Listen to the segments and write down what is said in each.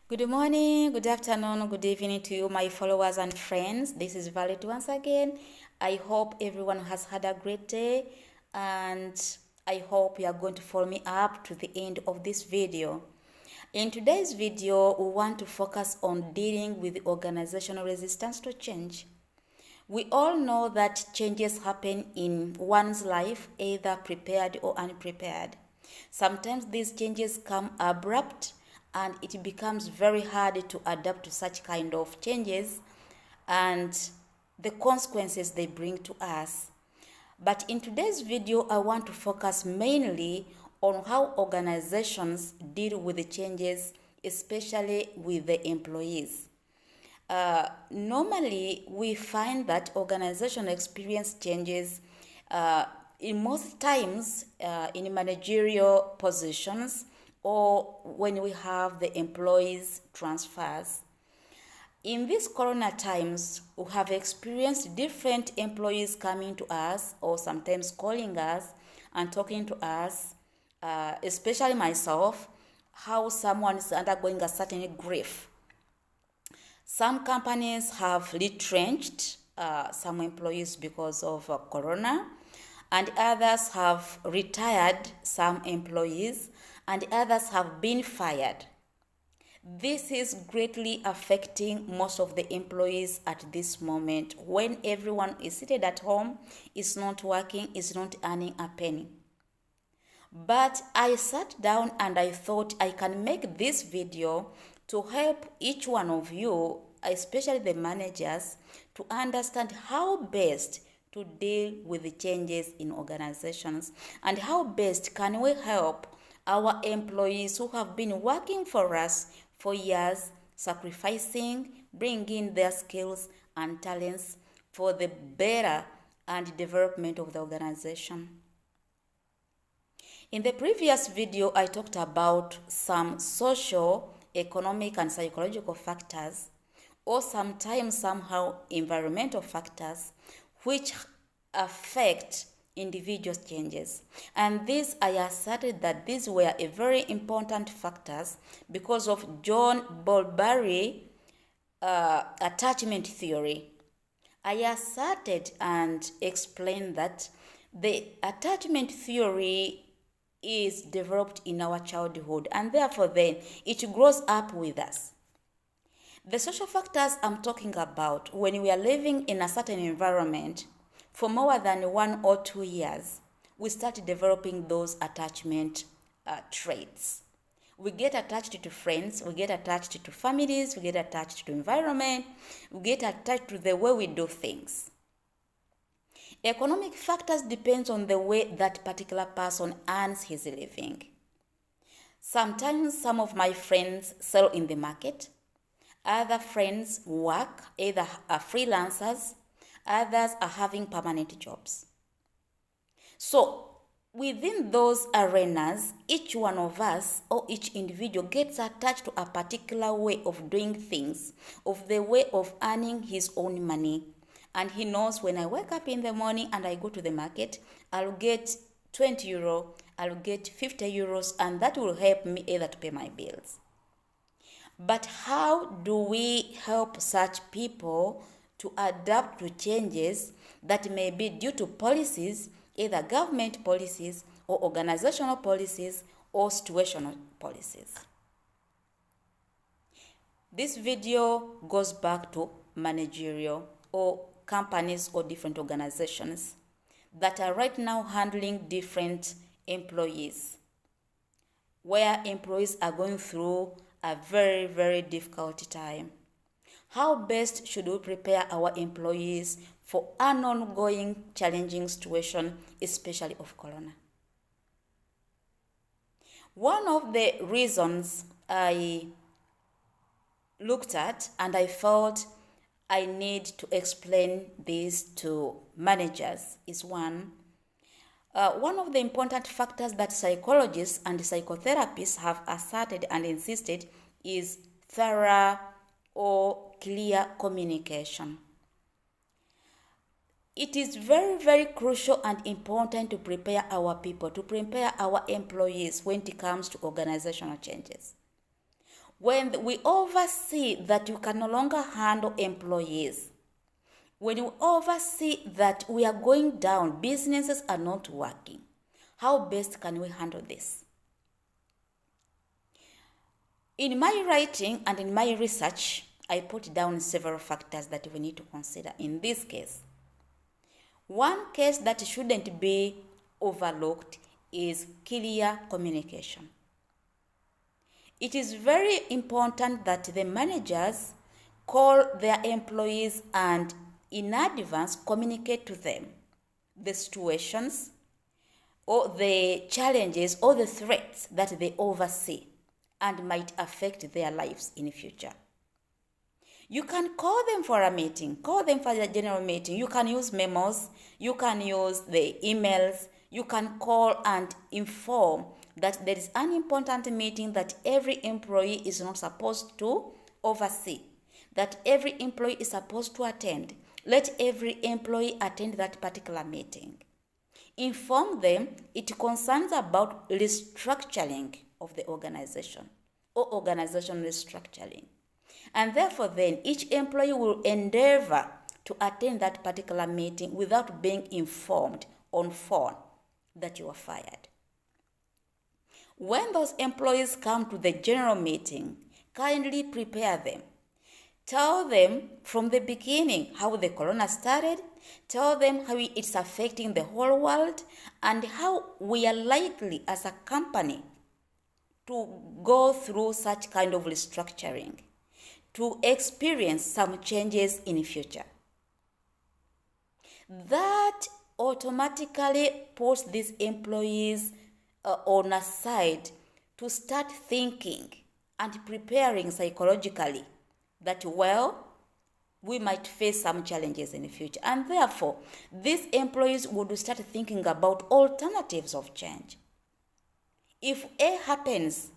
Good morning, good afternoon, good evening to you, my followers and friends. This is Violet once again. I hope everyone has had a great day and I hope you are going to follow me up to the end of this video. In today's video, we want to focus on dealing with organizational resistance to change. We all know that changes happen in one's life, either prepared or unprepared. Sometimes these changes come abrupt and it becomes very hard to adapt to such kind of changes and the consequences they bring to us. But in today's video, I want to focus mainly on how organizations deal with the changes, especially with the employees. Normally, we find that organizations experience changes in most times in managerial positions or when we have the employees transfers. In these corona times, we have experienced different employees coming to us or sometimes calling us and talking to us, especially myself, how someone is undergoing a certain grief. Some companies have retrenched some employees because of corona, and others have retired some employees, and others have been fired. This is greatly affecting most of the employees at this moment when everyone is seated at home, is not working, is not earning a penny. But I sat down and I thought I can make this video to help each one of you, especially the managers, to understand how best to deal with the changes in organizations and how best can we help our employees who have been working for us for years, sacrificing, bringing their skills and talents for the better and development of the organization. In the previous video, I talked about some social, economic, and psychological factors, or sometimes somehow environmental factors, which affect individual changes. And this, I asserted that these were a very important factors because of John Bowlby attachment theory. I asserted and explained that the attachment theory is developed in our childhood and therefore then it grows up with us. The social factors I'm talking about when we are living in a certain environment for more than 1 or 2 years, we start developing those attachment traits. We get attached to friends, we get attached to families, we get attached to environment, we get attached to the way we do things. Economic factors depends on the way that particular person earns his living. Sometimes some of my friends sell in the market. Other friends work, either are freelancers, others are having permanent jobs. So within those arenas, each one of us or each individual gets attached to a particular way of doing things, of the way of earning his own money. And he knows when I wake up in the morning and I go to the market, I'll get 20 euro, I'll get 50 euros, and that will help me either to pay my bills. But how do we help such people to adapt to changes that may be due to policies, either government policies or organizational policies or situational policies? This video goes back to managerial or companies or different organizations that are right now handling different employees, where employees are going through a very, very difficult time. How best should we prepare our employees for an ongoing challenging situation, especially of corona? One of the reasons I looked at and I felt I need to explain this to managers is one of the important factors that psychologists and psychotherapists have asserted and insisted is thorough or clear communication. It is very, very crucial and important to prepare our people, to prepare our employees when it comes to organizational changes. When we oversee that you can no longer handle employees, when you oversee that we are going down, businesses are not working, how best can we handle this? In my writing and in my research, I put down several factors that we need to consider in this case. One case that shouldn't be overlooked is clear communication. It is very important that the managers call their employees and in advance communicate to them the situations or the challenges or the threats that they oversee and might affect their lives in the future. You can call them for a meeting, call them for a general meeting. You can use memos, you can use the emails, you can call and inform that there is an important meeting that every employee is not supposed to oversee, that every employee is supposed to attend. Let every employee attend that particular meeting. Inform them it concerns about restructuring of the organization or organizational restructuring. And therefore then each employee will endeavor to attend that particular meeting without being informed on phone that you are fired. When those employees come to the general meeting, kindly prepare them. Tell them from the beginning how the corona started, tell them how it's affecting the whole world, and how we are likely as a company to go through such kind of restructuring, to experience some changes in the future. That automatically puts these employees on a side to start thinking and preparing psychologically that, well, we might face some challenges in the future. And therefore, these employees would start thinking about alternatives of change. If A happens,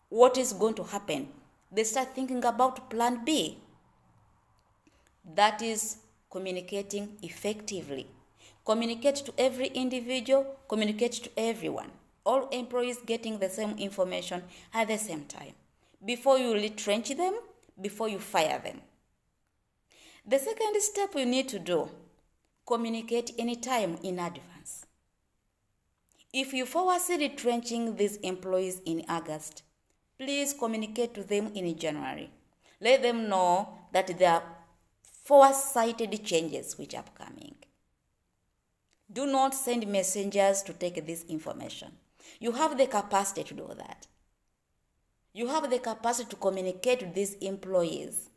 what is going to happen? They start thinking about plan B. That is communicating effectively. Communicate to every individual, communicate to everyone. All employees getting the same information at the same time. Before you retrench them, before you fire them. The second step you need to do, communicate anytime in advance. If you foresee retrenching these employees in August, please communicate to them in January. Let them know that there are foresighted changes which are coming. Do not send messengers to take this information. You have the capacity to do that. You have the capacity to communicate to these employees.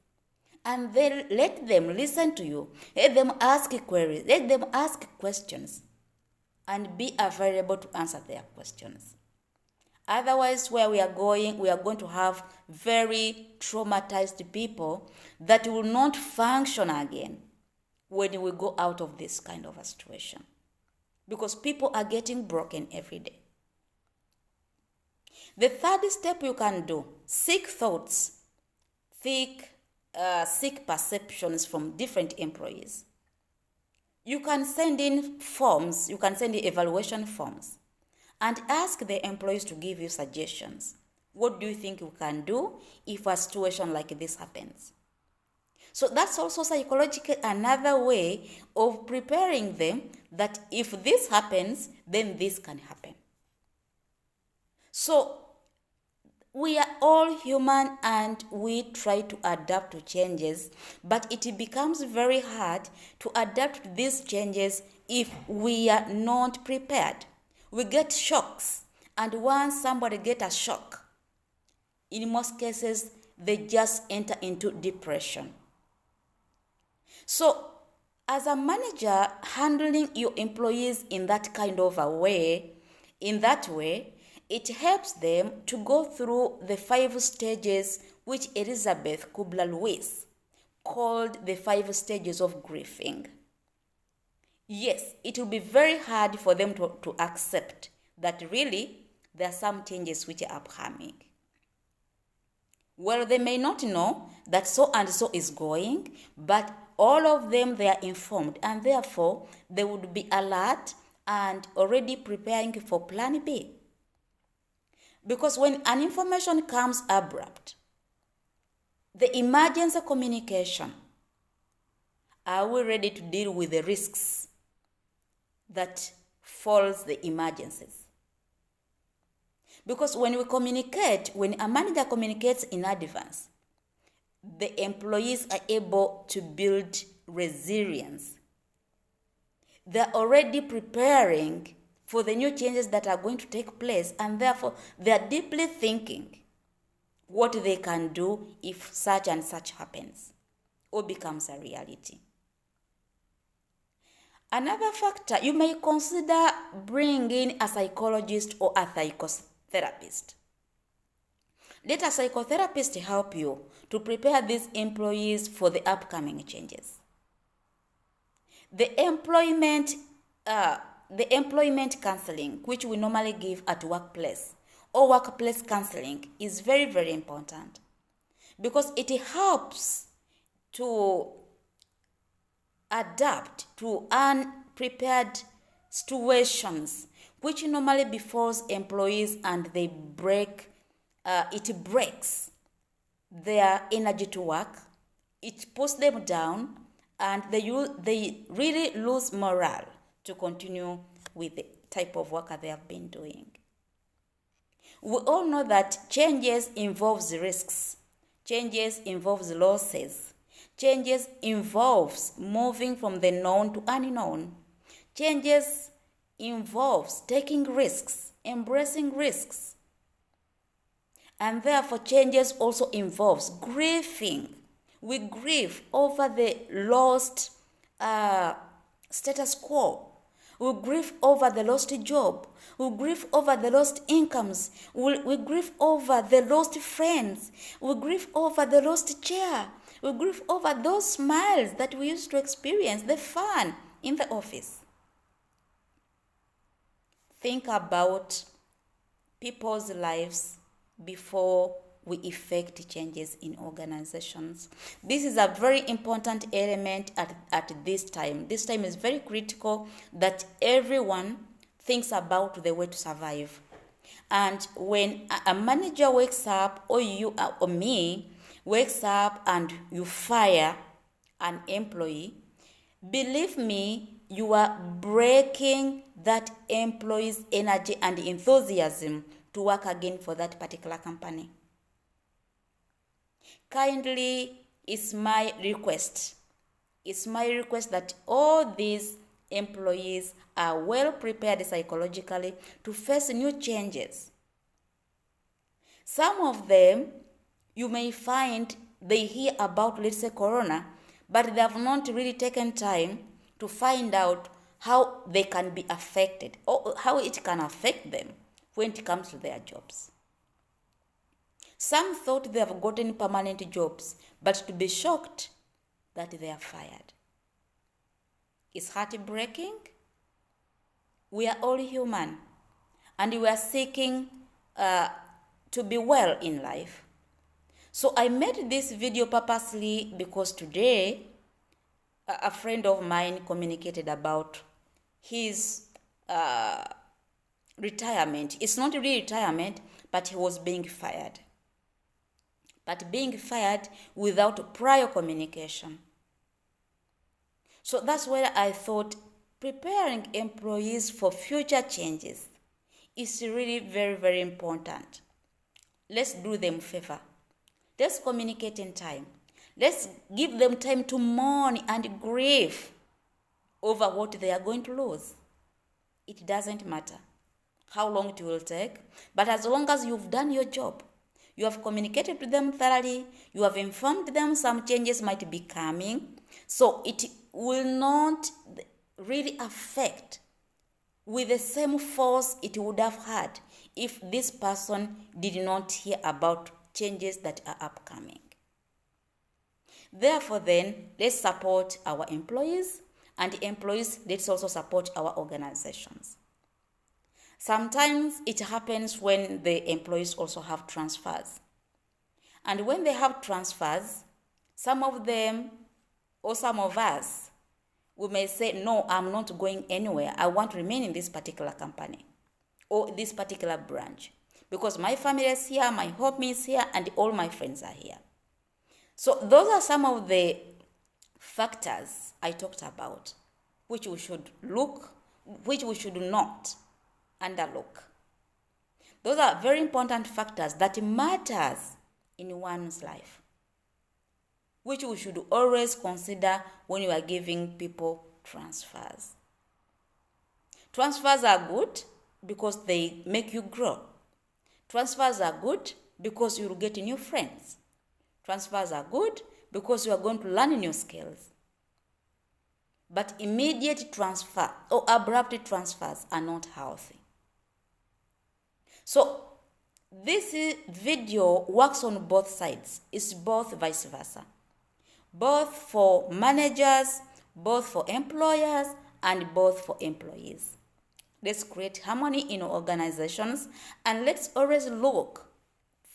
And then let them listen to you. Let them ask queries. Let them ask questions. And be available to answer their questions. Otherwise, where we are going to have very traumatized people that will not function again when we go out of this kind of a situation. Because people are getting broken every day. The third step you can do, seek thoughts, seek perceptions from different employees. You can send in forms, you can send in evaluation forms and ask the employees to give you suggestions. What do you think you can do if a situation like this happens? So that's also psychologically another way of preparing them that if this happens, then this can happen. So we are all human and we try to adapt to changes, but it becomes very hard to adapt to these changes if we are not prepared. We get shocks, and once somebody gets a shock, in most cases, they just enter into depression. So, as a manager, handling your employees in that kind of a way, it helps them to go through the 5 stages which Elizabeth Kubler-Lewis called the 5 stages of grieving. Yes, it will be very hard for them to accept that really there are some changes which are upcoming. Well, they may not know that so and so is going, but all of them, they are informed, and therefore they would be alert and already preparing for plan B. Because when an information comes abrupt, The emergency communication. Are we ready to deal with the risks that follows the emergencies? Because when a manager communicates in advance, the employees are able to build resilience. They're already preparing for the new changes that are going to take place, and therefore they're deeply thinking what they can do if such and such happens or becomes a reality. Another factor, you may consider bringing in a psychologist or a psychotherapist. Let a psychotherapist help you to prepare these employees for the upcoming changes. The employment counseling, which we normally give at workplace, or workplace counseling, is very, very important because it helps to adapt to unprepared situations which normally befalls employees, and it breaks their energy to work, it puts them down, and they really lose morale to continue with the type of work that they have been doing. We all know that changes involves risks, changes involves losses, changes involves moving from the known to unknown, changes involves taking risks, embracing risks, and therefore changes also involves grieving. We grieve over the lost status quo. We grieve over the lost job. We grieve over the lost incomes. We grieve over the lost friends. We grieve over the lost chair. We grieve over those smiles that we used to experience, the fun in the office. Think about people's lives before we effect changes in organizations. This is a very important element at this time. This time is very critical that everyone thinks about the way to survive. And when a manager wakes up, or you or me wakes up and you fire an employee, believe me, you are breaking that employee's energy and enthusiasm to work again for that particular company. Kindly, it's my request that all these employees are well prepared psychologically to face new changes. Some of them, you may find they hear about, let's say, corona, but they have not really taken time to find out how they can be affected or how it can affect them when it comes to their jobs. Some thought they have gotten permanent jobs, but to be shocked that they are fired. It's heartbreaking. We are all human, and we are seeking to be well in life. So I made this video purposely because today a friend of mine communicated about his retirement. It's not really retirement, but he was being fired. But being fired without prior communication. So that's where I thought preparing employees for future changes is really very, very important. Let's do them a favor. Let's communicate in time. Let's give them time to mourn and grieve over what they are going to lose. It doesn't matter how long it will take, but as long as you've done your job, you have communicated to them thoroughly, you have informed them some changes might be coming, so it will not really affect with the same force it would have had if this person did not hear about changes that are upcoming. Therefore then, let's support our employees, and employees, let's also support our organizations. Sometimes it happens when the employees also have transfers. And when they have transfers, some of them or some of us, we may say, no, I'm not going anywhere. I want to remain in this particular company or this particular branch because my family is here, my home is here, and all my friends are here. So those are some of the factors I talked about, which we should not underlook. Those are very important factors that matters in one's life, which we should always consider when you are giving people transfers. Transfers are good because they make you grow. Transfers are good because you will get new friends. Transfers are good because you are going to learn new skills. But immediate transfer or abrupt transfers are not healthy. So this video works on both sides. It's both vice versa. Both for managers, both for employers, and both for employees. Let's create harmony in organizations, and let's always look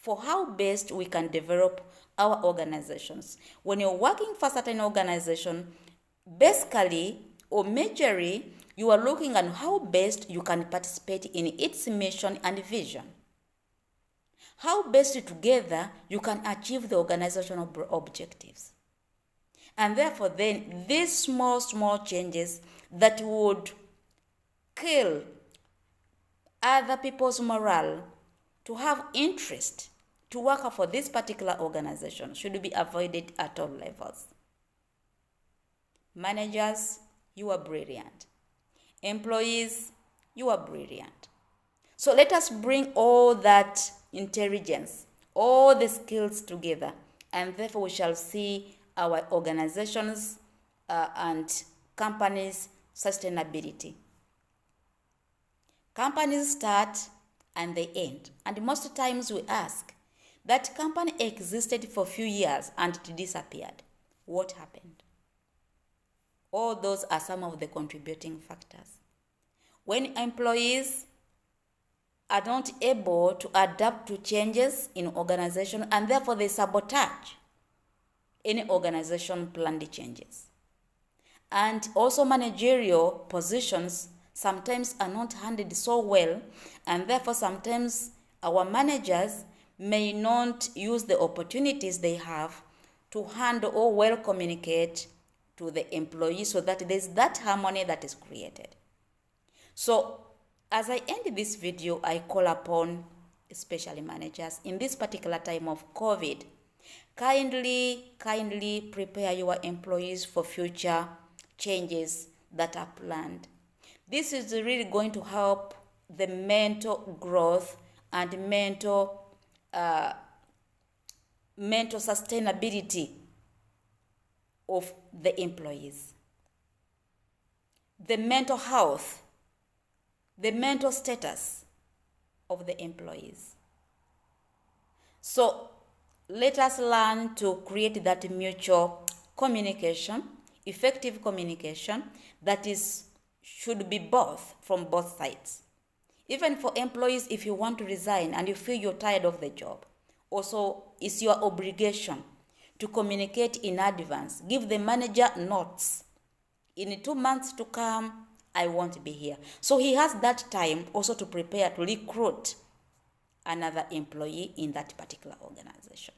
for how best we can develop our organizations. When you're working for a certain organization, basically or majorly, you are looking at how best you can participate in its mission and vision. How best together you can achieve the organizational objectives. And therefore then, these small changes that would kill other people's morale to have interest to work for this particular organization should be avoided at all levels. Managers, you are brilliant. Employees, you are brilliant. So let us bring all that intelligence, all the skills together, and therefore we shall see our organizations and companies' sustainability. Companies start and they end. And most times we ask, that company existed for a few years and it disappeared. What happened? All those are some of the contributing factors. When employees are not able to adapt to changes in organization and therefore they sabotage any organization planned changes. And also managerial positions sometimes are not handled so well, and therefore sometimes our managers may not use the opportunities they have to handle or well communicate to the employees so that there's that harmony that is created. So as I end this video, I call upon especially managers in this particular time of COVID, kindly prepare your employees for future changes that are planned. This is really going to help the mental growth and mental sustainability of the employees. The mental health, the mental status of the employees. So let us learn to create that mutual communication, effective communication that should be from both sides. Even for employees, if you want to resign and you feel you're tired of the job, also it's your obligation to communicate in advance. Give the manager notes. In 2 months to come, I won't be here. So he has that time also to prepare to recruit another employee in that particular organization.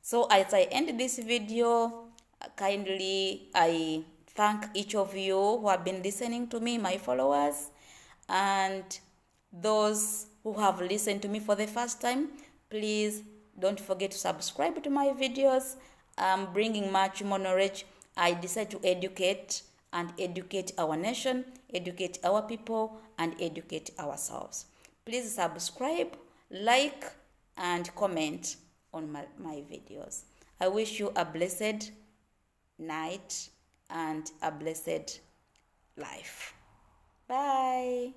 So as I end this video, kindly I thank each of you who have been listening to me, my followers, and those who have listened to me for the first time. Please don't forget to subscribe to my videos. I'm bringing much more knowledge. I decide to educate our nation, educate our people, and educate ourselves. Please subscribe, like, and comment on my videos. I wish you a blessed night and a blessed life. Bye.